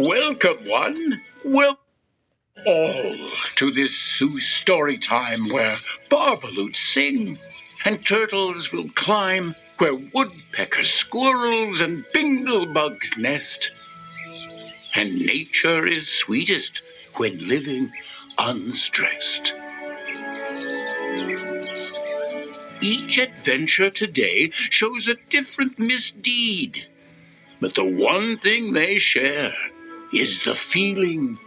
Welcome, one. Welcome all to this Sioux story time where barbaloots sing and turtles will climb, where woodpeckers, squirrels, and binglebugs nest. And nature is sweetest when living unstressed. Each adventure today shows a different misdeed, but the one thing they share is the feeling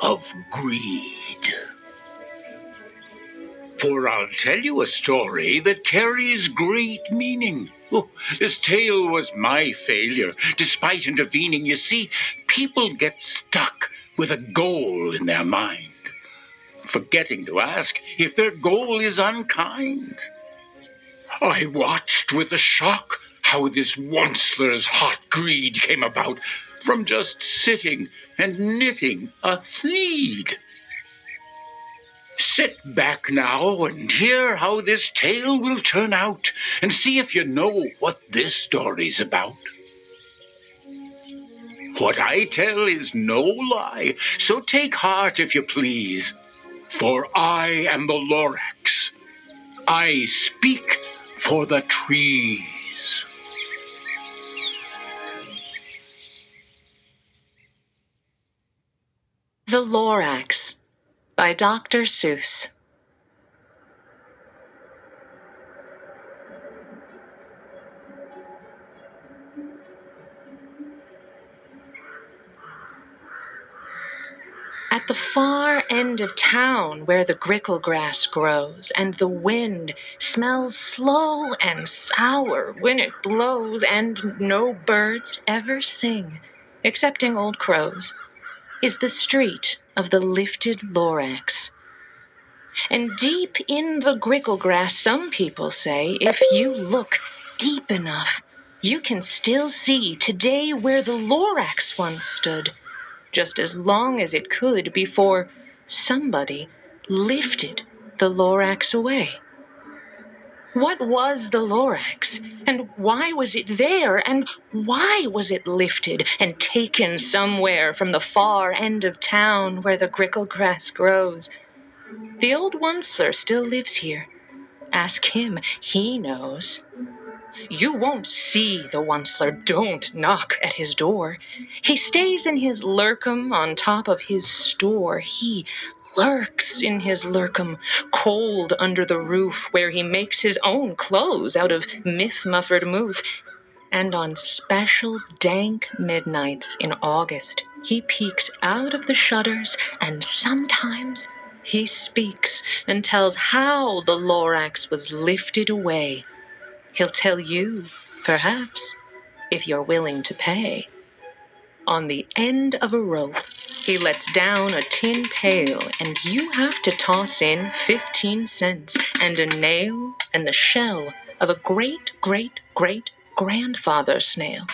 of greed. For I'll tell you a story that carries great meaning. Oh, this tale was my failure, despite intervening. You see, people get stuck with a goal in their mind, forgetting to ask if their goal is unkind. I watched with a shock how this Onceler's hot greed came about from just sitting and knitting a thneed. Sit back now and hear how this tale will turn out, and see if you know what this story's about. What I tell is no lie, so take heart if you please, for I am the Lorax. I speak for the trees. The Lorax by Dr. Seuss. At the far end of town where the grickle grass grows and the wind smells slow and sour when it blows and no birds ever sing, excepting old crows, is the street of the lifted Lorax. And deep in the grickle grass, some people say, if you look deep enough, you can still see today where the Lorax once stood, just as long as it could before somebody lifted the Lorax away. What was the Lorax, and why was it there, and why was it lifted and taken somewhere from the far end of town where the grickle grass grows? The old Onceler still lives here. Ask him, he knows. You won't see the Onceler, don't knock at his door. He stays in his lurkum on top of his store. He lurks in his lurkum, cold under the roof, where he makes his own clothes out of miff-muffered moof. And on special dank midnights in August, he peeks out of the shutters, and sometimes he speaks and tells how the Lorax was lifted away. He'll tell you, perhaps, if you're willing to pay. On the end of a rope, he lets down a tin pail, and you have to toss in 15 cents and a nail and the shell of a great-great-great-grandfather snail.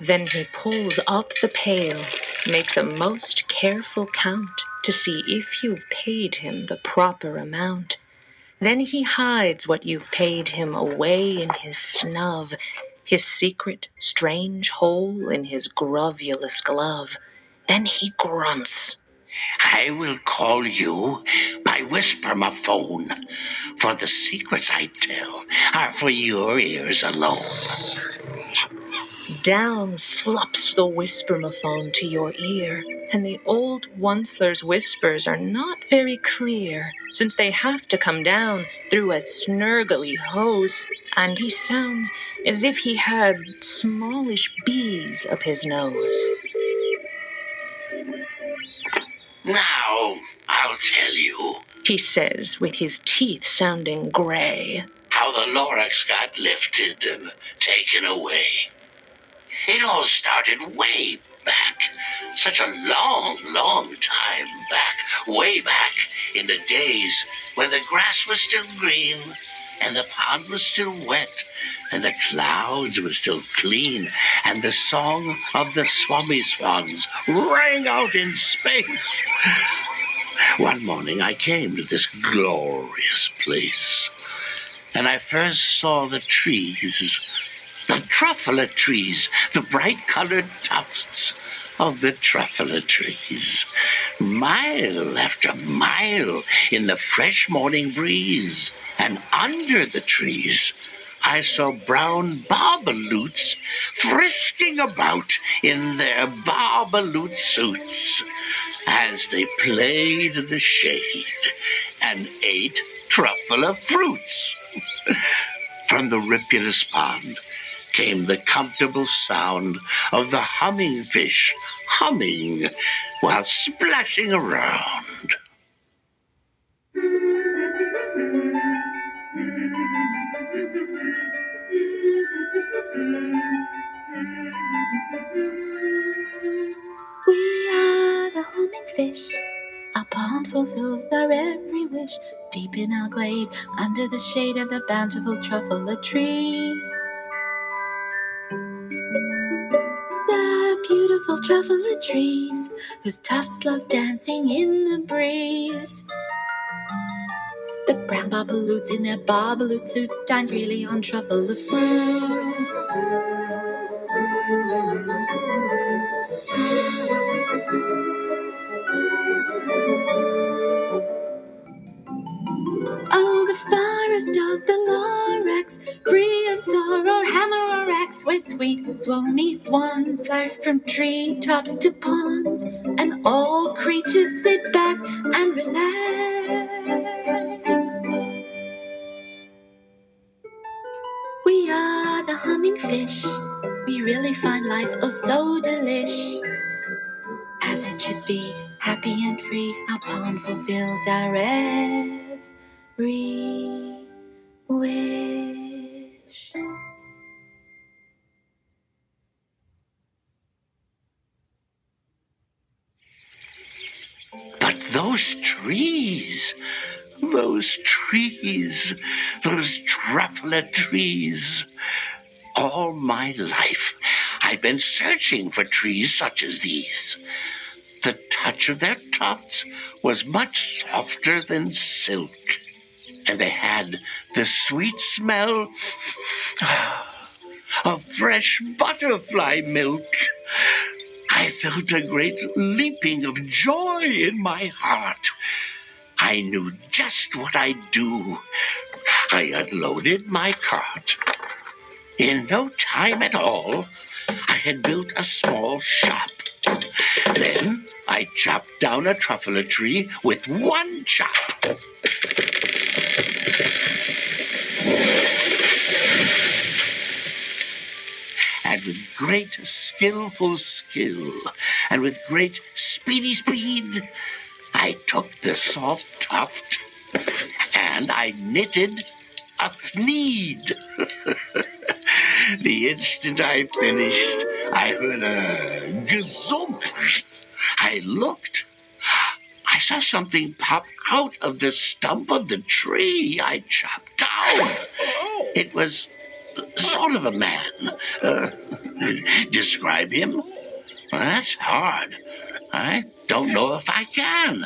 Then he pulls up the pail, makes a most careful count to see if you've paid him the proper amount. Then he hides what you've paid him away in his snub, his secret, strange hole in his grovulous glove. Then he grunts. I will call you by whisper-my-phone, for the secrets I tell are for your ears alone. Down slops the whisper-my-phone to your ear, and the old Onceler's whispers are not very clear, since they have to come down through a snurgly hose, and he sounds as if he had smallish bees up his nose. Now, I'll tell you, He says, with his teeth sounding gray, how the Lorax got lifted and taken away. It all started way back, such a long, long time back, way back in the days when the grass was still green, and the pond was still wet, and the clouds were still clean, and the song of the swami swans rang out in space. One morning I came to this glorious place, and I first saw the trees, the truffle trees, the bright-colored tufts, of the truffle trees. Mile after mile in the fresh morning breeze, and under the trees I saw brown barbaloots frisking about in their barbaloot suits as they played in the shade and ate truffle fruits. From the rivuletous pond came the comfortable sound of the humming fish humming while splashing around. We are the humming fish. Our pond fulfills our every wish. Deep in our glade, under the shade of the bountiful truffle trees. The beautiful truffle trees, whose tufts love dancing in the breeze. The brown barbaloots in their barbaloot suits dine freely on truffle fruits. Oh, the forest of the Lorax, free of sorrow, hammer or axe, where sweet swommy swans fly from tree tops to ponds, and all creatures sit back and relax. We are the humming fish. We really find life oh so delish. As it should be, happy and free, our pond fulfills our every wish. But those trees, those truffle trees. All my life I've been searching for trees such as these. The touch of their tops was much softer than silk, and they had the sweet smell of fresh butterfly milk. I felt a great leaping of joy in my heart. I knew just what I'd do. I unloaded my cart. In no time at all, I had built a small shop. Then I chopped down a truffle tree with one chop. And with great skillful skill, and with great speedy speed, I took the soft tuft and I knitted a thneed. The instant I finished, I heard a gazump. I looked. I saw something pop out of the stump of the tree I chopped down. It was sort of a man. Describe him? Well, that's hard. I don't know if I can.